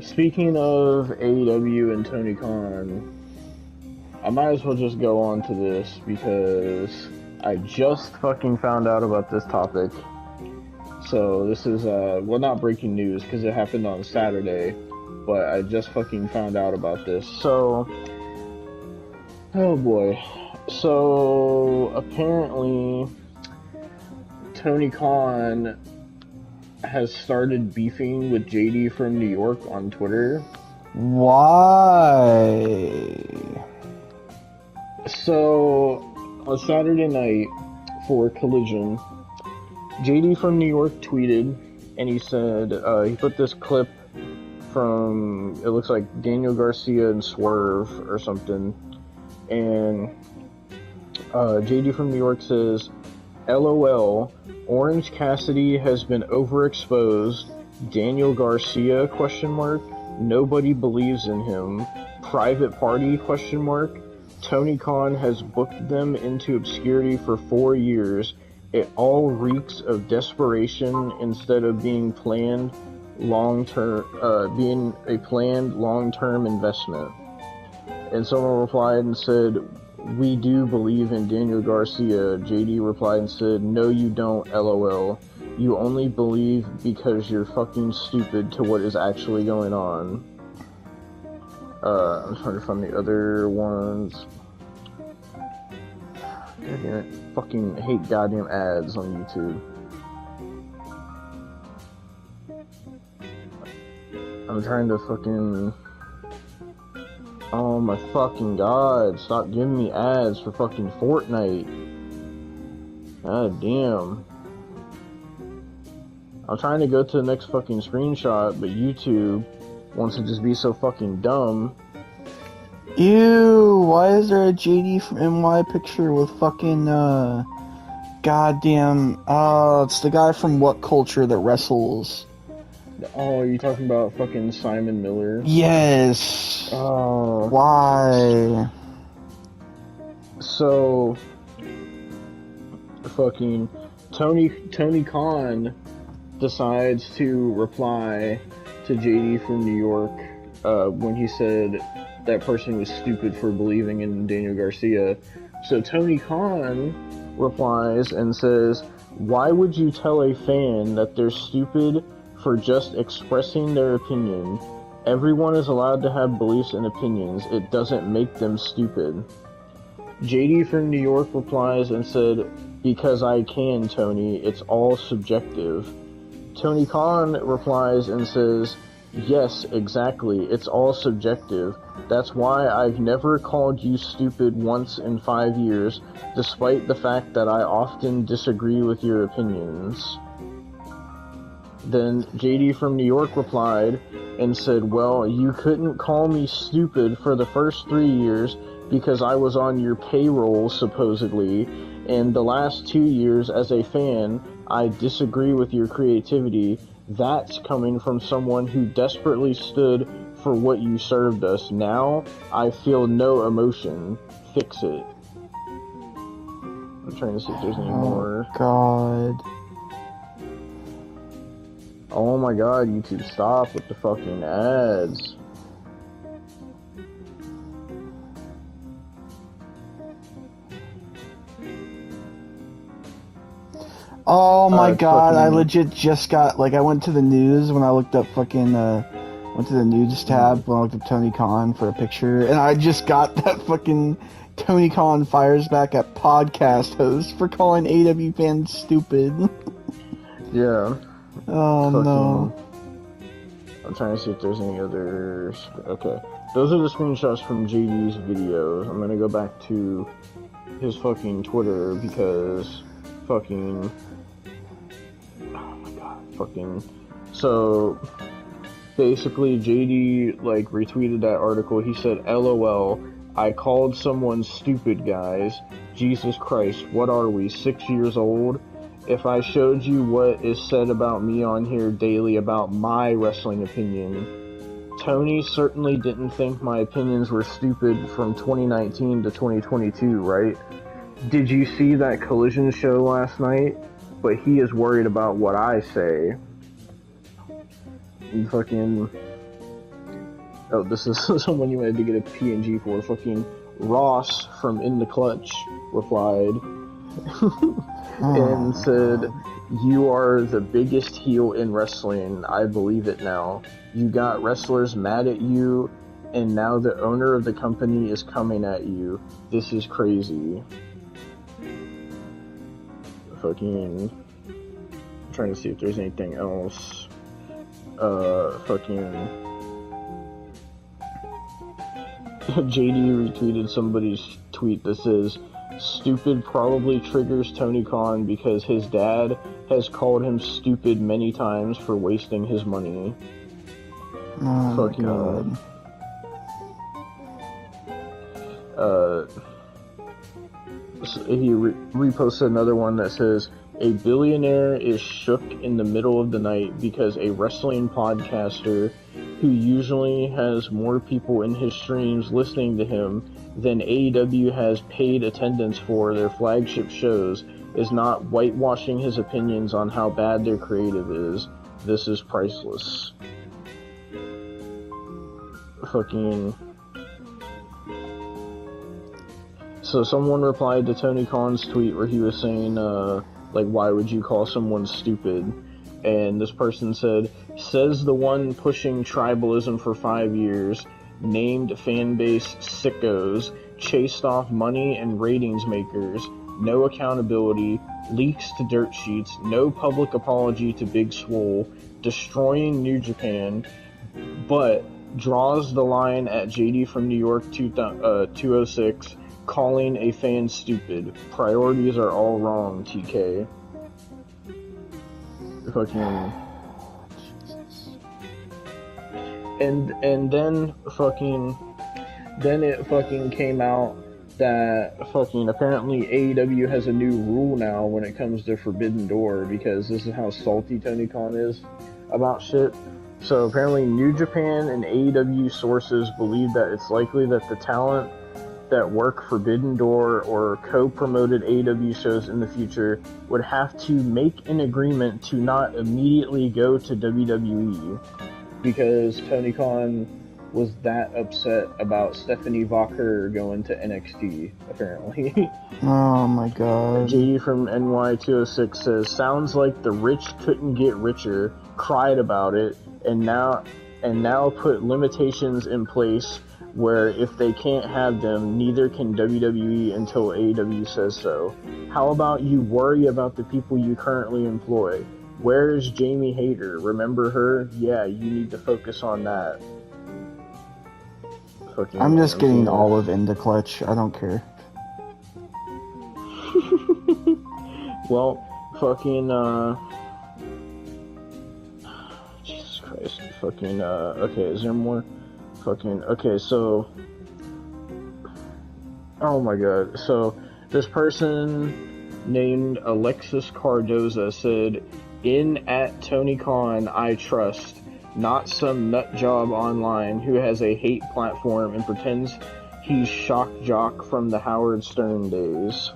Speaking of AEW and Tony Khan, I might as well just go on to this because I just fucking found out about this topic. So this is, well, not breaking news because it happened on Saturday, but I just fucking found out about this. So, oh boy. So, apparently, Tony Khan has started beefing with JD from New York on Twitter. Why? So, on Saturday night for Collision, JD from New York tweeted, and he said, he put this clip from, it looks like Daniel Garcia and Swerve or something, and JD from New York says, LOL, Orange Cassidy has been overexposed, Daniel Garcia, ? Nobody believes in him, private party, ? Tony Khan has booked them into obscurity for 4 years. It all reeks of desperation instead of being planned long-term investment. And someone replied and said, we do believe in Daniel Garcia. JD replied and said, no you don't, LOL. You only believe because you're fucking stupid to what is actually going on. I'm trying to find the other ones. God damn it. Fucking hate goddamn ads on YouTube. I'm trying to fucking... Oh my fucking god, stop giving me ads for fucking Fortnite. God damn. I'm trying to go to the next fucking screenshot, but YouTube wants to just be so fucking dumb. Ew, why is there a JD from NY picture with fucking, goddamn, it's the guy from What Culture that wrestles. Oh, you talking about fucking Simon Miller? Yes. Oh. Why? So, fucking Tony Khan decides to reply to JD from New York when he said that person was stupid for believing in Daniel Garcia. So Tony Khan replies and says, why would you tell a fan that they're stupid for just expressing their opinion? Everyone is allowed to have beliefs and opinions. It doesn't make them stupid. JD from New York replies and said, because I can, Tony. It's all subjective. Tony Khan replies and says, yes, exactly. It's all subjective. That's why I've never called you stupid once in 5 years, despite the fact that I often disagree with your opinions. Then JD from New York replied and said, well, you couldn't call me stupid for the first 3 years because I was on your payroll, supposedly, and the last 2 years as a fan, I disagree with your creativity. That's coming from someone who desperately stood for what you served us. Now, I feel no emotion. Fix it. I'm trying to see if there's any more. God. Oh my god, YouTube, stop with the fucking ads. Oh my god, I legit just got, like, I went to the news when I looked up fucking, went to the news tab when I looked up Tony Khan for a picture, and I just got that fucking Tony Khan fires back at podcast host for calling AW fans stupid. Yeah. Oh no. I'm trying to see if there's any others. Okay. Those are the screenshots from JD's videos. I'm gonna go back to his fucking Twitter because fucking... Oh my god. Fucking... So... Basically, JD, like, retweeted that article. He said, LOL, I called someone stupid, guys. Jesus Christ, what are we, 6 years old? If I showed you what is said about me on here daily about my wrestling opinion, Tony certainly didn't think my opinions were stupid from 2019 to 2022, right? Did you see that Collision show last night? But he is worried about what I say. And fucking... Oh, this is someone you had to get a PNG for. Fucking Ross from In the Clutch replied and said, "You are the biggest heel in wrestling. I believe it now. You got wrestlers mad at you, and now the owner of the company is coming at you. This is crazy." Fucking... I'm trying to see if there's anything else. Fucking... JD retweeted somebody's tweet that says, "Stupid probably triggers Tony Khan because his dad has called him stupid many times for wasting his money." Oh fucking my God. He reposted another one that says, "A billionaire is shook in the middle of the night because a wrestling podcaster who usually has more people in his streams listening to him than AEW has paid attendance for their flagship shows is not whitewashing his opinions on how bad their creative is. This is priceless." Fucking... So someone replied to Tony Khan's tweet where he was saying, like, why would you call someone stupid? And this person said, "Says the one pushing tribalism for 5 years, named fanbase sickos, chased off money and ratings makers, no accountability, leaks to dirt sheets, no public apology to Big Swole, destroying New Japan, but draws the line at JD from New York 206, calling a fan stupid. Priorities are all wrong, TK." Fucking... And then it fucking came out that fucking apparently AEW has a new rule now when it comes to Forbidden Door, because this is how salty Tony Khan is about shit. So apparently New Japan and AEW sources believe that it's likely that the talent that work Forbidden Door or co-promoted AEW shows in the future would have to make an agreement to not immediately go to WWE, because Tony Khan was that upset about Stephanie Vacher going to NXT, apparently. Oh my God. JD from NY206 says, "Sounds like the rich couldn't get richer, cried about it, and now put limitations in place where if they can't have them, neither can WWE until AEW says so. How about you worry about the people you currently employ? Where's Jamie Hayter? Remember her? Yeah, you need to focus on that." Fucking I'm just getting all of In the Clutch. I don't care. Well, fucking, Jesus Christ. Fucking, okay, is there more? Fucking, okay, so... Oh my God. So, this person named Alexis Cardoza said, "In at Tony Khan, I trust. Not some nut job online who has a hate platform and pretends he's shock jock from the Howard Stern days."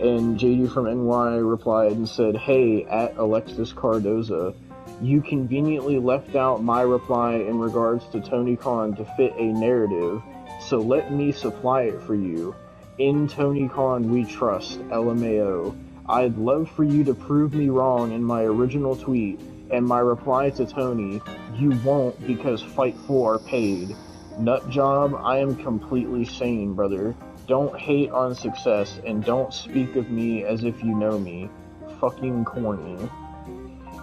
And JD from NY replied and said, "Hey, at Alexis Cardoza, you conveniently left out my reply in regards to Tony Khan to fit a narrative, so let me supply it for you. In Tony Khan we trust, LMAO. I'd love for you to prove me wrong in my original tweet, and my reply to Tony, you won't because Fightful are paid. Nut job, I am completely sane, brother. Don't hate on success, and don't speak of me as if you know me. Fucking corny."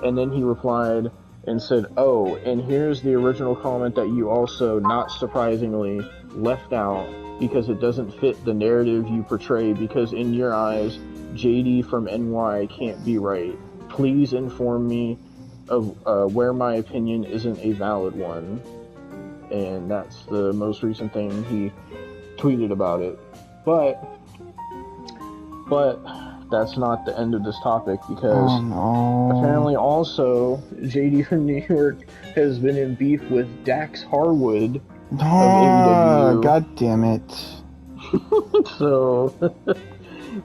And then he replied and said, "Oh, and here's the original comment that you also, not surprisingly, left out because it doesn't fit the narrative you portray because in your eyes, JD from NY can't be right. Please inform me of where my opinion isn't a valid one." And that's the most recent thing he tweeted about it. But that's not the end of this topic, because apparently also JD from New York has been in beef with Dax Harwood of AEW. God damn it. So,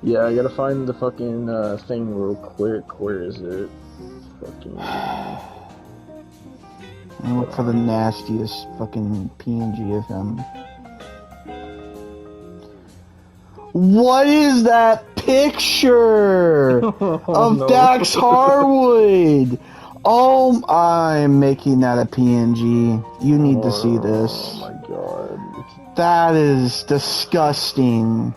yeah, I gotta find the fucking thing real quick. Where is it? Fucking... And look for the nastiest fucking PNG of him. What is that picture of No. Dax Harwood? Oh, I'm making that a PNG. You need to see this. Oh my god. That is disgusting.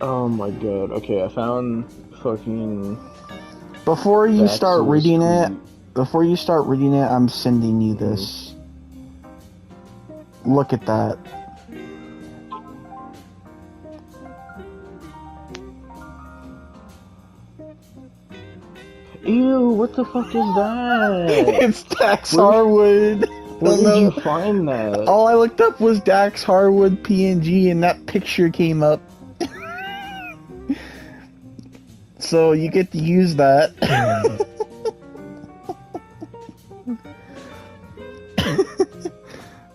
Oh my god. Okay, I found fucking... Before you Dax's start reading it, tweet. I'm sending you this. Look at that. Ew, what the fuck is that? It's Dax Harwood. Where did you find that? All I looked up was Dax Harwood PNG, and that picture came up. So you get to use that.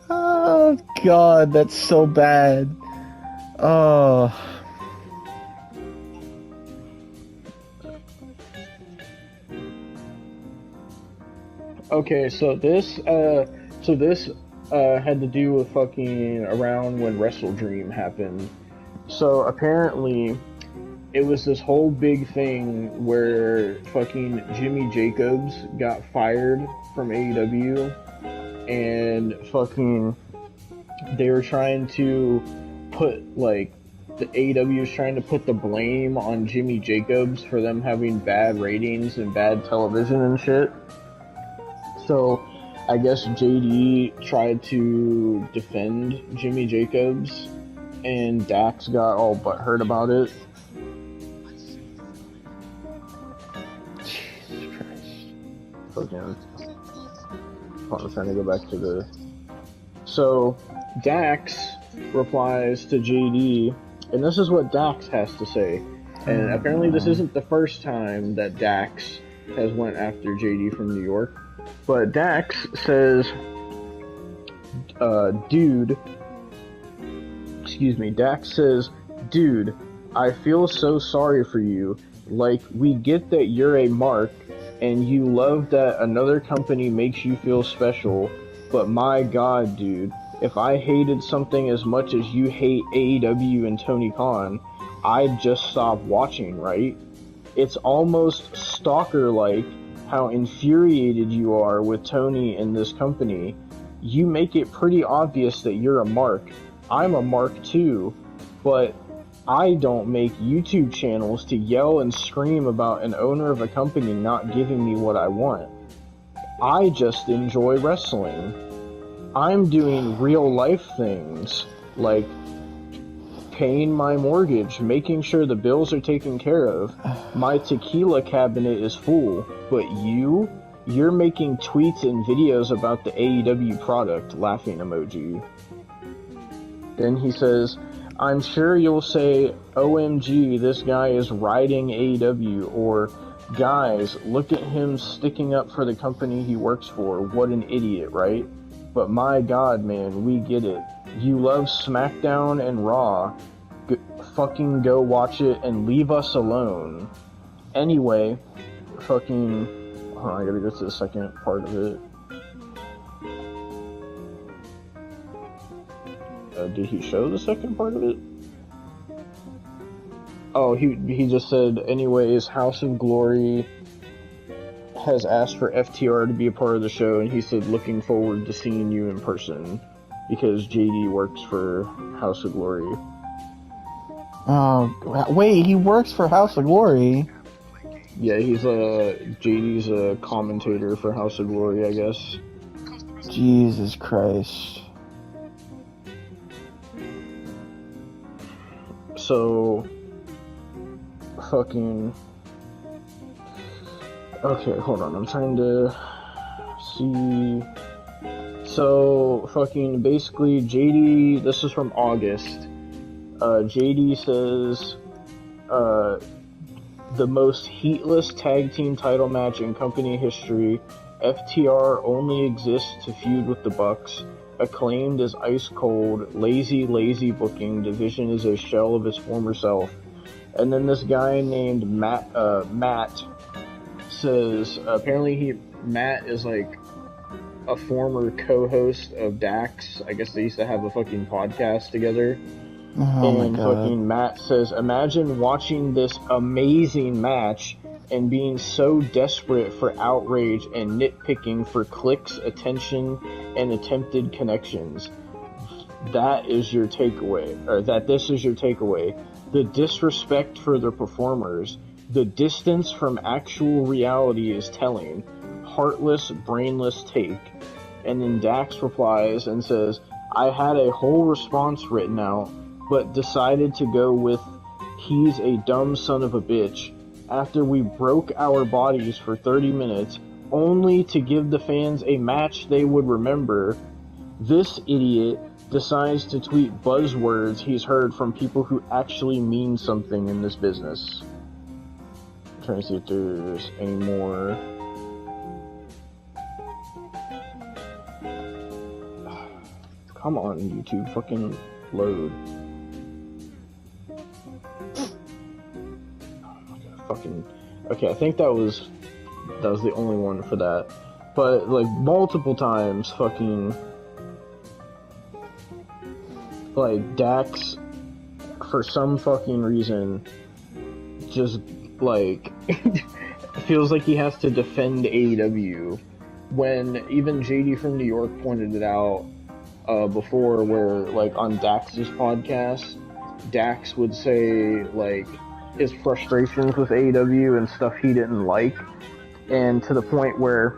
Oh god, that's so bad. Oh. Okay, so this had to do with fucking around when Wrestle Dream happened. So apparently, it was this whole big thing where fucking Jimmy Jacobs got fired from AEW, and fucking they were trying to put, like, the AEW was trying to put the blame on Jimmy Jacobs for them having bad ratings and bad television and shit. So I guess JD tried to defend Jimmy Jacobs, and Dax got all butthurt about it. Jesus Christ. Okay. I'm trying to go back to the... So, Dax replies to JD, and this is what Dax has to say. And apparently this isn't the first time that Dax has went after JD from New York. But Dax says, Dax says, dude, I feel so sorry for you. Like, we get that you're a mark, and you love that another company makes you feel special, but my god, dude, if I hated something as much as you hate AEW and Tony Khan, I'd just stop watching, right? It's almost stalker-like how infuriated you are with Tony and this company. You make it pretty obvious that you're a mark. I'm a mark too, but I don't make YouTube channels to yell and scream about an owner of a company not giving me what I want. I just enjoy wrestling. I'm doing real life things, like paying my mortgage, making sure the bills are taken care of. My tequila cabinet is full, but you're making tweets and videos about the AEW product, laughing emoji. Then he says, I'm sure you'll say, OMG, this guy is riding AEW, or guys, look at him sticking up for the company he works for, what an idiot, right? But my god, man, we get it. You love SmackDown and Raw. Fucking go watch it and leave us alone. Anyway, fucking... Hold on, I gotta go to the second part of it. Did he show the second part of it? Oh, he just said, anyways, House of Glory has asked for FTR to be a part of the show, and he said, looking forward to seeing you in person, because JD works for House of Glory. Oh, wait, he works for House of Glory? Yeah, JD's a commentator for House of Glory, I guess. Jesus Christ. So, fucking... Okay, hold on, I'm trying to see... So, fucking, basically, JD, this is from August. JD says, the most heatless tag team title match in company history. FTR only exists to feud with the Bucks. Acclaimed as ice cold, lazy booking. Division is a shell of its former self. And then this guy named Matt says apparently Matt is like a former co-host of Dax. I guess they used to have a fucking podcast together. Oh and my God. fucking Matt says, imagine watching this amazing match and being so desperate for outrage and nitpicking for clicks, attention, and attempted connections. That is your takeaway, or that this is your takeaway. The disrespect for the performers, the distance from actual reality is telling. Heartless, brainless take. And then Dax replies and says, I had a whole response written out, but decided to go with he's a dumb son of a bitch after we broke our bodies for 30 minutes only to give the fans a match they would remember. This idiot decides to tweet buzzwords he's heard from people who actually mean something in this business. I'm trying to see if there's any more. Come on, YouTube, fucking load. Fucking okay, I think that was the only one for that. But like multiple times fucking like Dax for some fucking reason just like feels like he has to defend AEW when even JD from New York pointed it out before, where like on Dax's podcast Dax would say like his frustrations with AEW and stuff he didn't like, and to the point where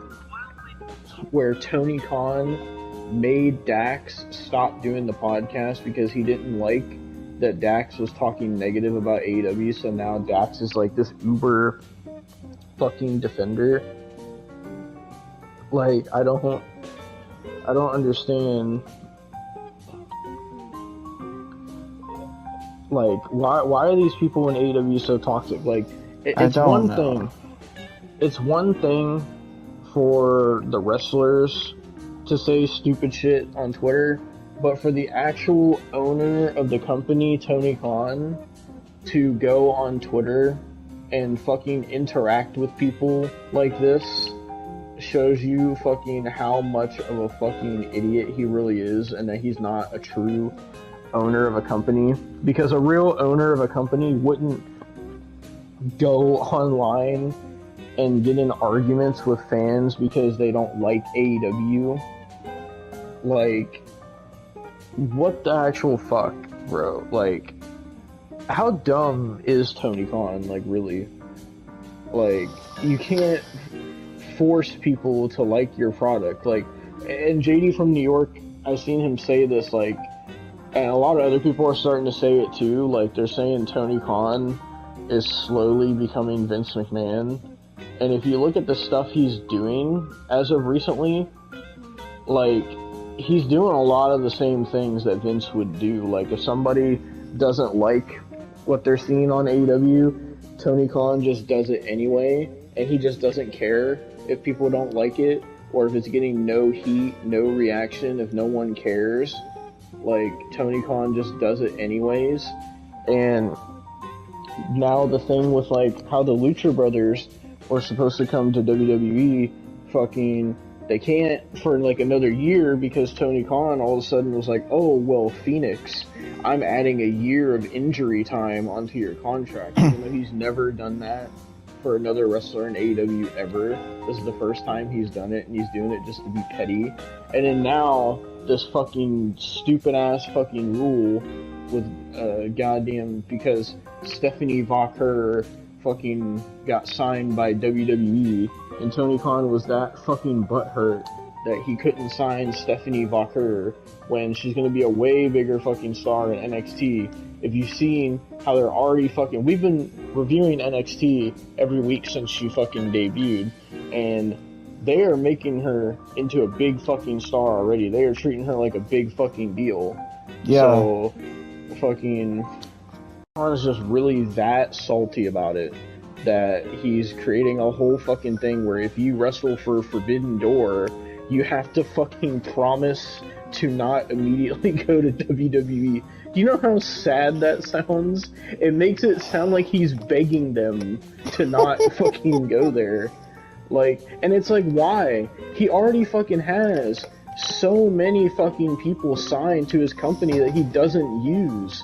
Tony Khan made Dax stop doing the podcast because he didn't like that Dax was talking negative about AEW, so now Dax is like this uber fucking defender. Like, I don't understand. Like, why are these people in AEW so toxic? Like, it's one thing. It's one thing for the wrestlers to say stupid shit on Twitter, but for the actual owner of the company, Tony Khan, to go on Twitter and fucking interact with people like this shows you fucking how much of a fucking idiot he really is, and that he's not a true owner of a company. Because a real owner of a company wouldn't go online and get in arguments with fans because they don't like AEW. Like, what the actual fuck, bro? Like, how dumb is Tony Khan? Like, really? Like, you can't force people to like your product. Like, and JD from New York, I've seen him say this, like, and a lot of other people are starting to say it too. Like, they're saying Tony Khan is slowly becoming Vince McMahon. And if you look at the stuff he's doing as of recently, like, he's doing a lot of the same things that Vince would do. Like, if somebody doesn't like what they're seeing on AEW, Tony Khan just does it anyway, and he just doesn't care if people don't like it, or if it's getting no heat, no reaction, if no one cares. Like, Tony Khan just does it anyways. And now the thing with, like, how the Lucha Brothers were supposed to come to WWE, fucking, they can't for, like, another year because Tony Khan all of a sudden was like, oh, well, Phoenix, I'm adding a year of injury time onto your contract. Even though he's never done that for another wrestler in AEW ever. This is the first time he's done it, and he's doing it just to be petty. And then now, this fucking stupid-ass fucking rule with, goddamn, because Stephanie Vaquer fucking got signed by WWE, and Tony Khan was that fucking butthurt that he couldn't sign Stephanie Vaquer when she's gonna be a way bigger fucking star in NXT. If you've seen how they're already fucking... We've been reviewing NXT every week since she fucking debuted, and they are making her into a big fucking star already. They are treating her like a big fucking deal. Yeah. So, fucking... Khan is just really that salty about it that he's creating a whole fucking thing where if you wrestle for Forbidden Door, you have to fucking promise to not immediately go to WWE. Do you know how sad that sounds? It makes it sound like he's begging them to not fucking go there. Like, and it's like, why? He already fucking has so many fucking people signed to his company that he doesn't use.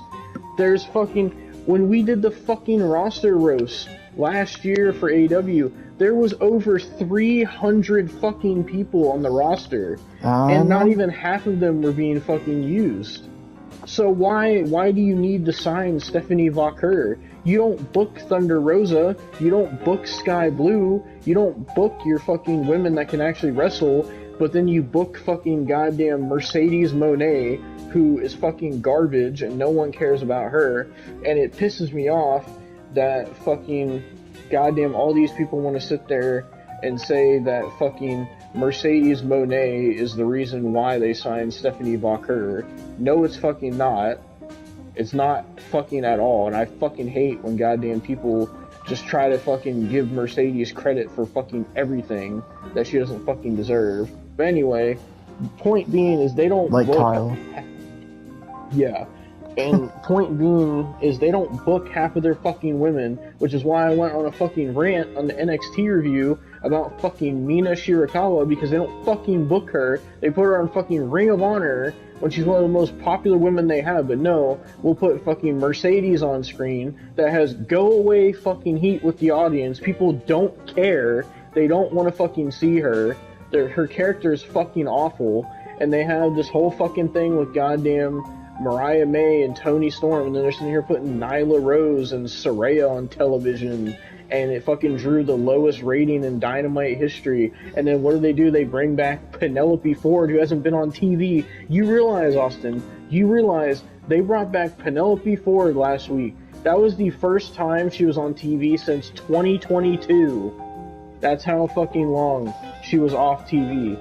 There's fucking, when we did the fucking roster roast last year for AEW, there was over 300 fucking people on the roster, and not even half of them were being fucking used. So why do you need to sign Stephanie Vaquer? You don't book Thunder Rosa, you don't book Sky Blue, you don't book your fucking women that can actually wrestle, but then you book fucking goddamn Mercedes Moné, who is fucking garbage and no one cares about her, and it pisses me off that fucking goddamn all these people want to sit there and say that fucking Mercedes Moné is the reason why they signed Stephanie Vaquer. No, it's fucking not. It's not fucking at all, and I fucking hate when goddamn people just try to fucking give Mercedes credit for fucking everything that she doesn't fucking deserve. But anyway, point being is they don't like book... Kyle. Yeah. And point being is they don't book half of their fucking women, which is why I went on a fucking rant on the NXT review about fucking Mina Shirakawa, because they don't fucking book her. They put her on fucking Ring of Honor when she's one of the most popular women they have, but no, we'll put fucking Mercedes on screen that has go away fucking heat with the audience. People don't care. They don't want to fucking see her. Her character is fucking awful, and they have this whole fucking thing with goddamn Mariah May and Toni Storm, and then they're sitting here putting Nyla Rose and Saraya on television, and it fucking drew the lowest rating in Dynamite history. And then what do? They bring back Penelope Ford, who hasn't been on TV. You realize, Austin, they brought back Penelope Ford last week. That was the first time she was on TV since 2022. That's how fucking long she was off TV.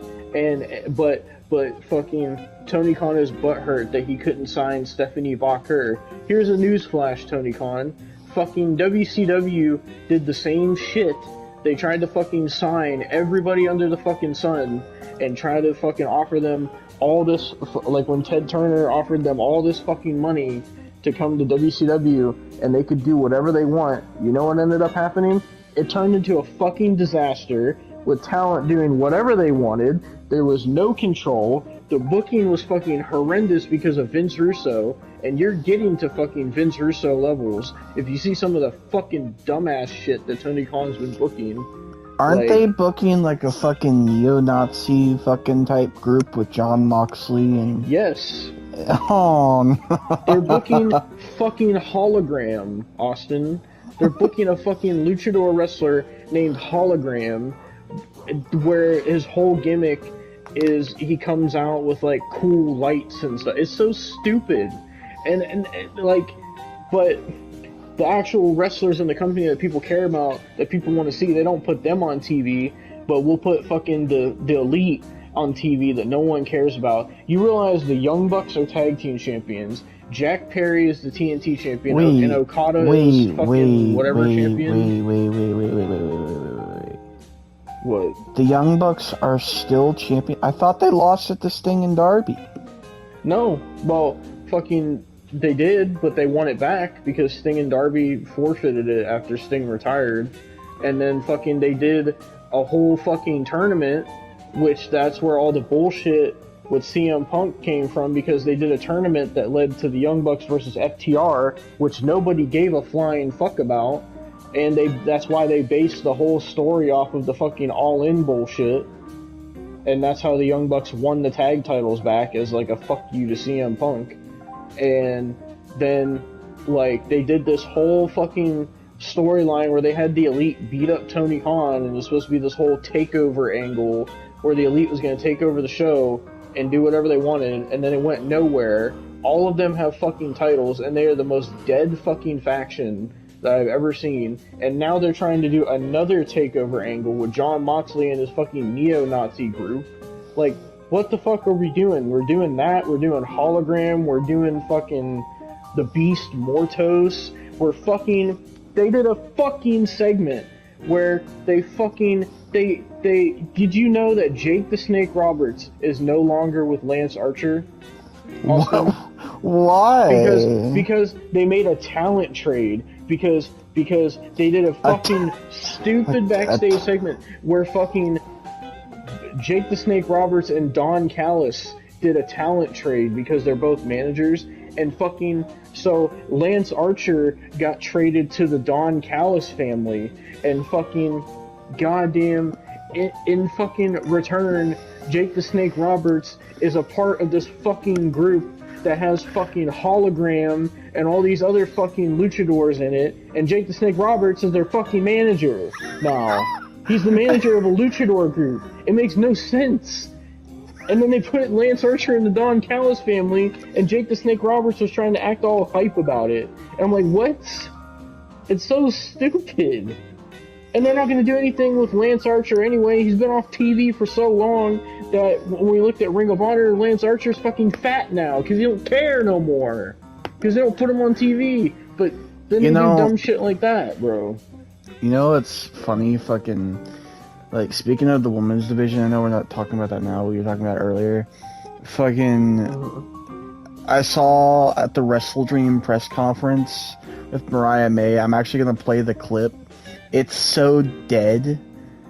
But fucking Tony Khan is butthurt that he couldn't sign Stephanie Vaquer. Here's a newsflash, Tony Khan. Fucking WCW did the same shit. They tried to fucking sign everybody under the fucking sun and try to fucking offer them all this, like when Ted Turner offered them all this fucking money to come to WCW and they could do whatever they want. You know what ended up happening? It turned into a fucking disaster with talent doing whatever they wanted. There was no control. The booking was fucking horrendous because of Vince Russo, and you're getting to fucking Vince Russo levels if you see some of the fucking dumbass shit that Tony Khan's been booking. Aren't they booking like a fucking neo-Nazi fucking type group with John Moxley and... Yes. Oh, no. They're booking fucking Hologram, Austin. They're booking a fucking luchador wrestler named Hologram, where his whole gimmick is he comes out with like cool lights and stuff. It's so stupid. And like, but the actual wrestlers in the company that people care about, that people want to see, they don't put them on TV, but we'll put fucking the elite on TV that no one cares about. You realize the Young Bucks are tag team champions. Jack Perry is the TNT champion, and Okada is fucking whatever champion. Wait. What? The Young Bucks are still champion? I thought they lost it to Sting and Darby. No. Well, fucking, they did, but they won it back because Sting and Darby forfeited it after Sting retired. And then fucking they did a whole fucking tournament, which that's where all the bullshit with CM Punk came from, because they did a tournament that led to the Young Bucks versus FTR, which nobody gave a flying fuck about. And that's why they based the whole story off of the fucking all-in bullshit. And that's how the Young Bucks won the tag titles back, as like a fuck you to CM Punk. And then, like, they did this whole fucking storyline where they had the Elite beat up Tony Khan, and it was supposed to be this whole takeover angle where the Elite was going to take over the show and do whatever they wanted, and then it went nowhere. All of them have fucking titles, and they are the most dead fucking faction that I've ever seen. And now they're trying to do another takeover angle with John Moxley and his fucking neo-Nazi group. Like, what the fuck are we doing? We're doing that, we're doing Hologram, we're doing fucking the Beast Mortos, we're fucking... They did a fucking segment where they fucking... They did you know that Jake the Snake Roberts is no longer with Lance Archer? Austin? Why? Because they made a talent trade, because because they did a fucking stupid backstage segment where fucking Jake the Snake Roberts and Don Callis did a talent trade because they're both managers, and fucking so Lance Archer got traded to the Don Callis family, and fucking goddamn in fucking return, Jake the Snake Roberts is a part of this fucking group that has fucking Hologram and all these other fucking luchadors in it, and Jake the Snake Roberts is their fucking manager now. He's the manager of a luchador group. It makes no sense. And then they put Lance Archer in the Don Callis family, and Jake the Snake Roberts was trying to act all hype about it. And I'm like, what? It's so stupid. And they're not going to do anything with Lance Archer anyway. He's been off TV for so long that when we looked at Ring of Honor, Lance Archer's fucking fat now because he don't care no more. Because they don't put him on TV. But then they do dumb shit like that, bro. You know what's funny? Fucking, like, speaking of the women's division, I know we're not talking about that now. We were talking about it earlier. Fucking, I saw at the Wrestle Dream press conference with Mariah May. I'm actually going to play the clip. It's so dead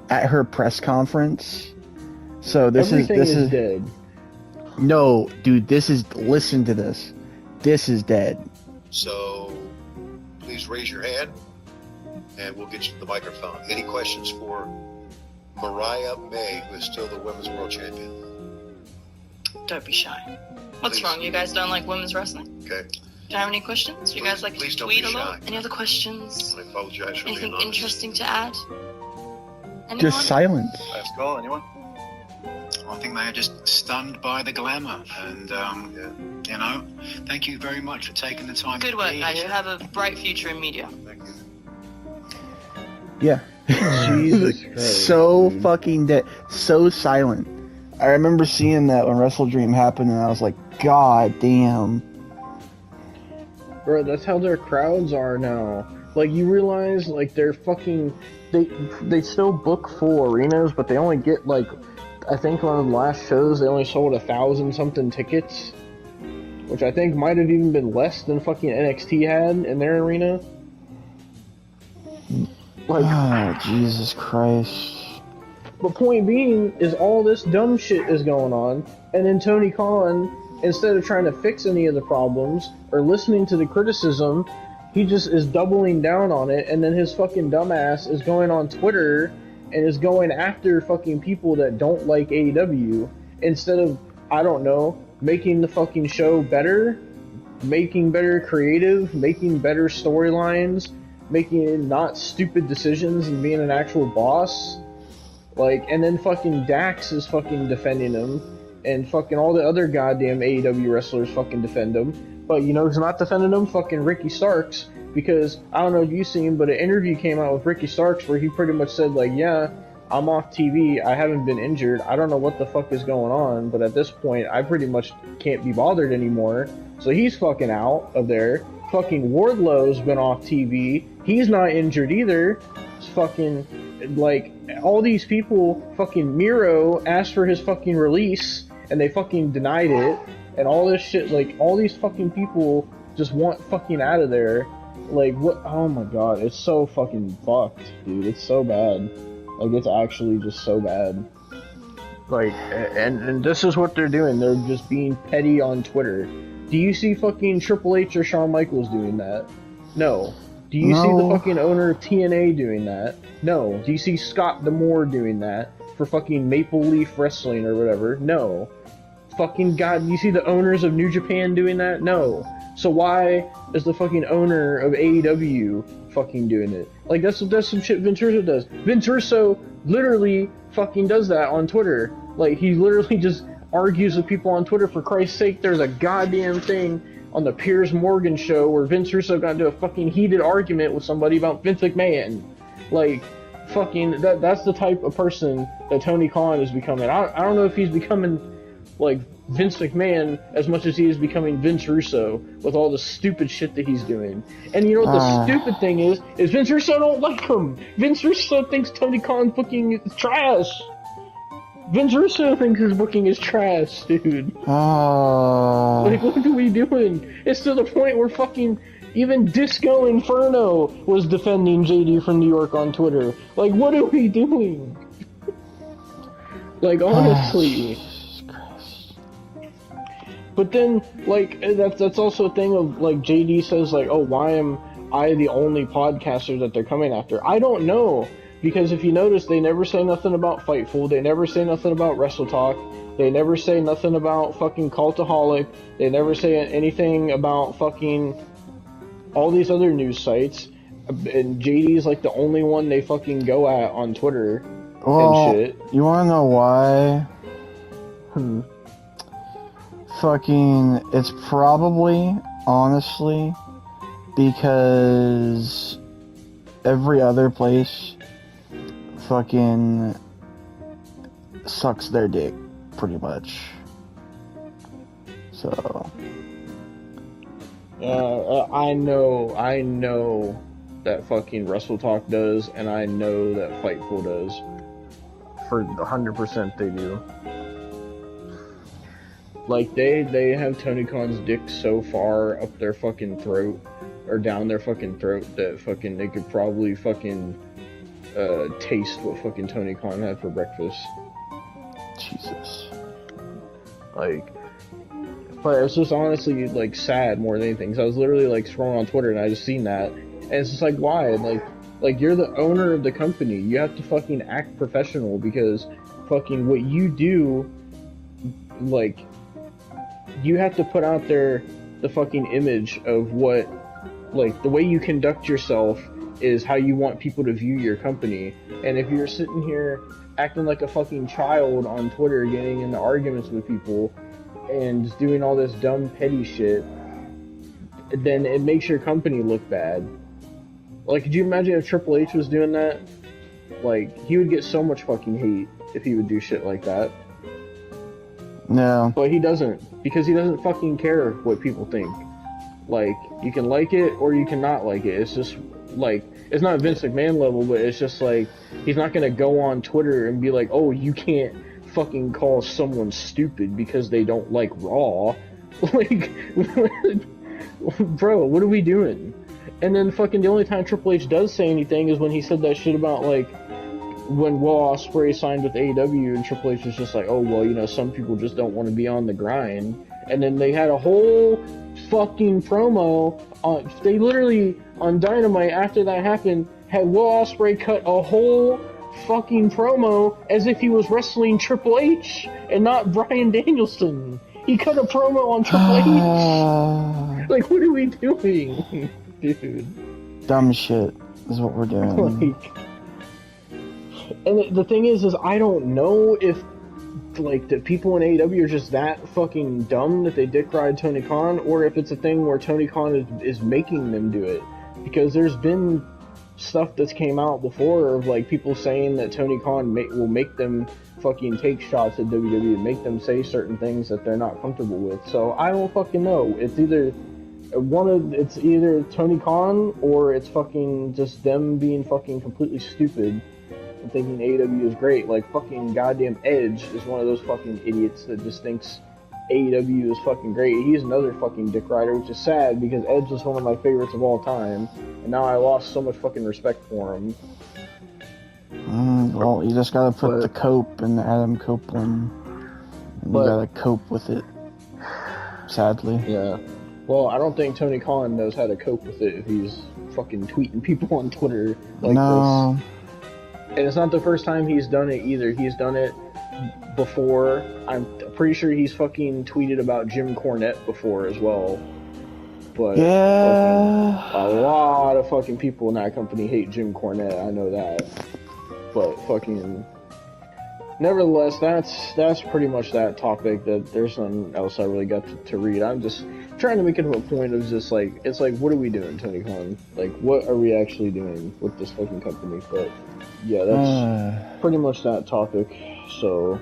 at her press conference. So this is dead. No, dude, listen to this. This is dead. So please raise your hand and we'll get you the microphone. Any questions for Mariah May, who is still the Women's World Champion? Don't be shy. What's wrong? You guys don't like women's wrestling? Okay. Do you have any questions? You guys like to tweet a lot? Any other questions? I apologize for Anything being interesting to add? Anyone? Just silence. Last call, anyone? I think they are just stunned by the glamour, and you know, thank you very much for taking the time. Good work, guys. You have a bright future in media. Thank you. Yeah. Jesus Christ, so dude. fucking dead. So silent. I remember seeing that when Wrestle Dream happened, and I was like, God damn. Bro, that's how their crowds are now. Like, you realize, like, they're fucking... They still book full arenas, but they only get, like... I think on the last shows, they only sold 1,000-something tickets. Which I think might have even been less than fucking NXT had in their arena. Like... Oh, Jesus Christ. But point being is all this dumb shit is going on, and then Tony Khan, instead of trying to fix any of the problems or listening to the criticism, he just is doubling down on it, and then his fucking dumbass is going on Twitter and is going after fucking people that don't like AEW instead of, I don't know, making the fucking show better, making better creative, making better storylines, making not stupid decisions and being an actual boss. Like, and then fucking Dax is fucking defending him, and fucking all the other goddamn AEW wrestlers fucking defend him. But you know who's not defending him? Fucking Ricky Starks. Because, I don't know if you've seen, but an interview came out with Ricky Starks where he pretty much said, like, yeah, I'm off TV, I haven't been injured, I don't know what the fuck is going on, but at this point, I pretty much can't be bothered anymore. So he's fucking out of there. Fucking Wardlow's been off TV, he's not injured either. It's fucking, like, all these people, fucking Miro asked for his fucking release, and they fucking denied it, and all this shit, like, all these fucking people just want fucking out of there. Like, what? Oh my god, it's so fucking fucked, dude. It's so bad. Like, it's actually just so bad. Like, and this is what they're doing. They're just being petty on Twitter. Do you see fucking Triple H or Shawn Michaels doing that? No. Do you see the fucking owner of TNA doing that? No. Do you see Scott D'Amore doing that for fucking Maple Leaf Wrestling or whatever? No. Fucking god, do you see the owners of New Japan doing that? No. So why is the fucking owner of AEW fucking doing it? Like, that's some shit Vince Russo does. Vince Russo literally fucking does that on Twitter. Like, he literally just argues with people on Twitter. For Christ's sake, there's a goddamn thing on the Piers Morgan show where Vince Russo got into a fucking heated argument with somebody about Vince McMahon. Like, fucking, that's the type of person that Tony Khan is becoming. I don't know if he's becoming, like, Vince McMahon as much as he is becoming Vince Russo with all the stupid shit that he's doing. And you know what the stupid thing is Vince Russo don't like him. Vince Russo thinks Tony Khan booking is trash. Vince Russo thinks his booking is trash, dude. Like, what are we doing? It's to the point where fucking Even Disco Inferno was defending JD from New York on Twitter. Like, what are we doing? Like, honestly. But then, like, that's also a thing of, like, JD says, like, oh, why am I the only podcaster that they're coming after? I don't know. Because if you notice, they never say nothing about Fightful. They never say nothing about Wrestle Talk. They never say nothing about fucking Cultaholic. They never say anything about fucking all these other news sites. And JD's like the only one they fucking go at on Twitter and shit. You wanna know why? Fucking, it's probably, honestly, because every other place fucking sucks their dick, pretty much. So... I know that fucking Wrestle Talk does, and I know that Fightful does. For 100% they do. Like, they have Tony Khan's dick so far up their fucking throat, or down their fucking throat, that fucking they could probably fucking taste what fucking Tony Khan had for breakfast. Jesus. Like, but it's just honestly, like, sad more than anything. So I was literally, like, scrolling on Twitter and I just seen that. And it's just like, why? Like, you're the owner of the company. You have to fucking act professional because fucking what you do, like, you have to put out there the fucking image of what, like, the way you conduct yourself is how you want people to view your company. And if you're sitting here acting like a fucking child on Twitter, getting into arguments with people, and just doing all this dumb, petty shit, then it makes your company look bad. Like, could you imagine if Triple H was doing that? Like, he would get so much fucking hate if he would do shit like that. No. But he doesn't, because he doesn't fucking care what people think. Like, you can like it or you cannot like it. It's just, like, it's not Vince McMahon level, but it's just like, he's not gonna go on Twitter and be like, oh, you can't fucking call someone stupid because they don't like Raw. Like, bro, what are we doing? And then fucking the only time Triple H does say anything is when he said that shit about, like, when Will Ospreay signed with AEW, and Triple H was just like, oh, well, you know, some people just don't want to be on the grind. And then they had a whole fucking promo on, they literally, on Dynamite, after that happened, had Will Ospreay cut a whole fucking promo as if he was wrestling Triple H and not Bryan Danielson. He cut a promo on Triple H. Like, what are we doing? Dude. Dumb shit is what we're doing. Like, and the thing is I don't know if, like, the people in AEW are just that fucking dumb that they dick ride Tony Khan, or if it's a thing where Tony Khan is making them do it. Because there's been stuff that's came out before of, like, people saying that Tony Khan will make them fucking take shots at WWE and make them say certain things that they're not comfortable with. So I don't fucking know. It's either Tony Khan or it's fucking just them being fucking completely stupid and thinking AEW is great. Like, fucking goddamn Edge is one of those fucking idiots that just thinks AEW is fucking great. He's another fucking dick rider, which is sad because Edge was one of my favorites of all time, and now I lost so much fucking respect for him. Well, you just gotta put the cope in Adam Copeland, and you gotta cope with it. Sadly. Yeah. Well, I don't think Tony Khan knows how to cope with it if he's fucking tweeting people on Twitter like this. And it's not the first time he's done it either. He's done it before. I'm pretty sure he's fucking tweeted about Jim Cornette before as well. But yeah, a lot of fucking people in that company hate Jim Cornette. I know that. But fucking, nevertheless, that's pretty much that topic. That there's nothing else I really got to read. I'm just trying to make it to a point of just like, it's like, what are we doing, Tony Khan? Like, what are we actually doing with this fucking company? But yeah, that's pretty much that topic. So